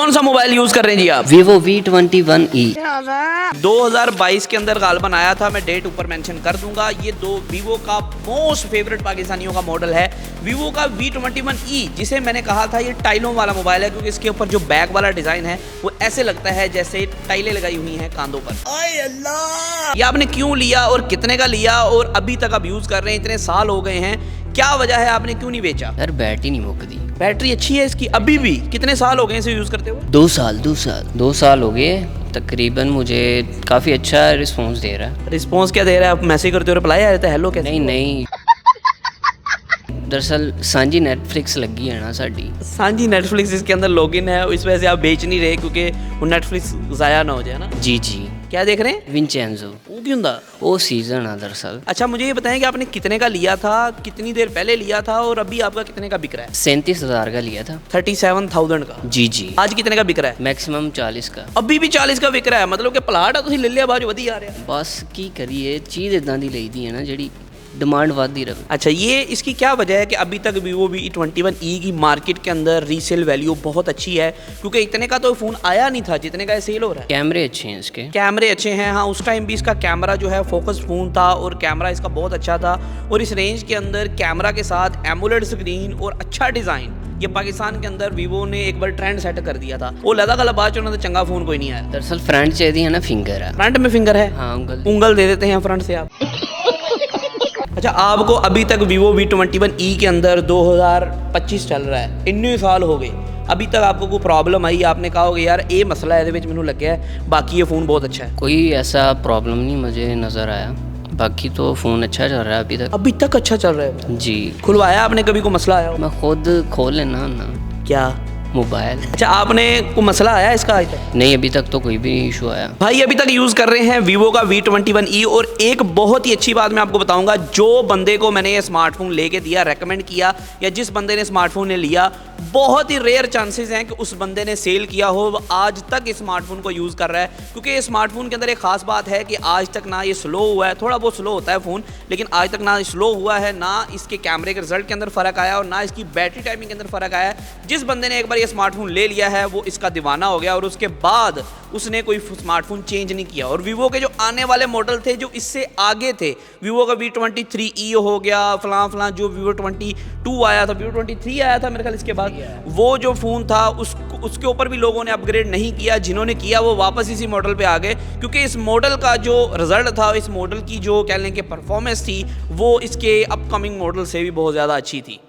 कौन सा mobile use कर रहे हैं जी आप? Vivo V21e। 2022 के अंदर गालबन आया था, मैं डेट ऊपर मेंशन कर दूंगा। ये दो वीवो का मोस्ट फेवरेट पाकिस्तानियों का मॉडल है, वीवो का V21e, जिसे मैंने कहा था ये टाइलों वाला मोबाइल है, क्योंकि इसके ऊपर जो बैक वाला डिजाइन है वो ऐसे लगता है जैसे टाइलें लगाई हुई हैं कांधों पर। आय अल्लाह! ये आपने क्यों लिया और कितने का लिया और अभी तक आप यूज कर रहे हैं, इतने साल हो गए हैं, क्या वजह है, आपने क्यों नहीं बेचा? यार बैटरी नहीं मुकदी। बैटरी अच्छी है इसकी अभी भी? कितने साल हो गए इसे यूज करते हुए? 2 साल हो गए तकरीबन। मुझे काफ़ी अच्छा रिस्पॉन्स दे रहा है। रिस्पॉन्स क्या दे रहा है? आप मैसेज करते हो रिप्लाई आ जाता है हेलो कैसे? नहीं दरअसल सांझी नेटफ्लिक्स लगी है ना साड़ी। सांझी नेटफ्लिक्स इसके अंदर लॉगिन है, इस वजह से आप बेच नहीं रहे क्योंकि वो नेटफ्लिक्स ज़ाया ना हो जाए ना। जी। क्या देख रहे हैं? विंचेंजो। वो क्यों था? वो सीजन है दरअसल। अच्छा मुझे ये बताएं कि आपने कितने का लिया था, कितनी देर पहले लिया था और अभी आपका कितने का बिक रहा है? 37,000 का लिया था। 37,000 का। जी। आज कितने का बिक रहा है? मैक्सिमम 40 का। अभी भी 40 का बिक रहा है, मतलब कि प्लाट तुम ले लिया बाजू वधी आ रहा है। बस की करिए, चीज़ इदां दी लईदी है ना ਜਿਹੜੀ डिमांड ਵਧਦੀ रहे। अच्छा ये इसकी क्या वजह है कि अभी तक वीवो V21e की मार्केट के अंदर रीसेल वैल्यू बहुत अच्छी है, क्योंकि इतने का तो फ़ोन आया नहीं था जितने का सेल हो रहा है। कैमरे अच्छे हैं इसके। कैमरे अच्छे हैं, हाँ उस टाइम भी इसका कैमरा जो है फोकस फ़ोन था और कैमरा इसका बहुत अच्छा था, और इस रेंज के अंदर कैमरा के साथ एमोलेड स्क्रीन और अच्छा डिज़ाइन, ये पाकिस्तान के अंदर वीवो ने एक बार ट्रेंड सेट कर दिया था। वो लगा गला बाद चुना तो चंगा फ़ोन कोई नहीं आया। दरअसल फ्रंट चाहिए है ना, फिंगर है। फ्रंट में फिंगर है? हाँ उंगल उंगल दे देते हैं फ्रंट से आप। अच्छा आपको अभी तक वीवो V21e के अंदर 2025 चल रहा है, 19 साल हो गए, अभी तक आपको कोई प्रॉब्लम आई? आपने कहा होगा यार ये मसला है मैनू लग गया है, बाकी ये फ़ोन बहुत अच्छा है? कोई ऐसा प्रॉब्लम नहीं मुझे नज़र आया, बाकी तो फ़ोन अच्छा चल रहा है अभी तक। अभी तक अच्छा चल रहा है जी। खुलवाया आपने कभी? कोई मसला आया? मैं खुद खोल लेना ना। क्या मोबाइल? अच्छा आपने कोई मसला आया इसका आज तक? नहीं अभी तक तो कोई भी इशू आया। भाई अभी तक यूज़ कर रहे हैं वीवो का V21e, और एक बहुत ही अच्छी बात मैं आपको बताऊंगा, जो बंदे को मैंने ये स्मार्टफोन लेके दिया, रेकमेंड किया, या जिस बंदे ने स्मार्टफोन ने लिया, बहुत ही रेयर चांसेस हैं कि उस बंदे ने सेल किया हो, वो आज तक इस स्मार्टफोन को यूज़ कर रहा है। क्योंकि इस स्मार्टफोन के अंदर एक खास बात है कि आज तक ना ये स्लो हुआ है, थोड़ा बहुत स्लो होता है फ़ोन, लेकिन आज तक ना स्लो हुआ है, ना इसके कैमरे के रिजल्ट के अंदर फ़र्क आया और ना इसकी बैटरी टाइमिंग के अंदर फ़र्क आया है। जिस बंदे ने एक बार ये स्मार्टफोन ले लिया है वो इसका दीवाना हो गया, और उसके बाद उसने कोई स्मार्टफोन चेंज नहीं किया। और वीवो के जो आने वाले मॉडल थे जो इससे आगे थे, वीवो का V23e हो गया, फलां जो V22 आया था, V23 आया था मेरे ख्याल इसके बाद, वो जो फ़ोन था उसके ऊपर भी लोगों ने अपग्रेड नहीं किया। जिन्होंने किया वो वापस इसी मॉडल पे आ गए, क्योंकि इस मॉडल का जो रिजल्ट था, इस मॉडल की जो कह लें कि परफॉर्मेंस थी, वो इसके अपकमिंग मॉडल से भी बहुत ज़्यादा अच्छी थी।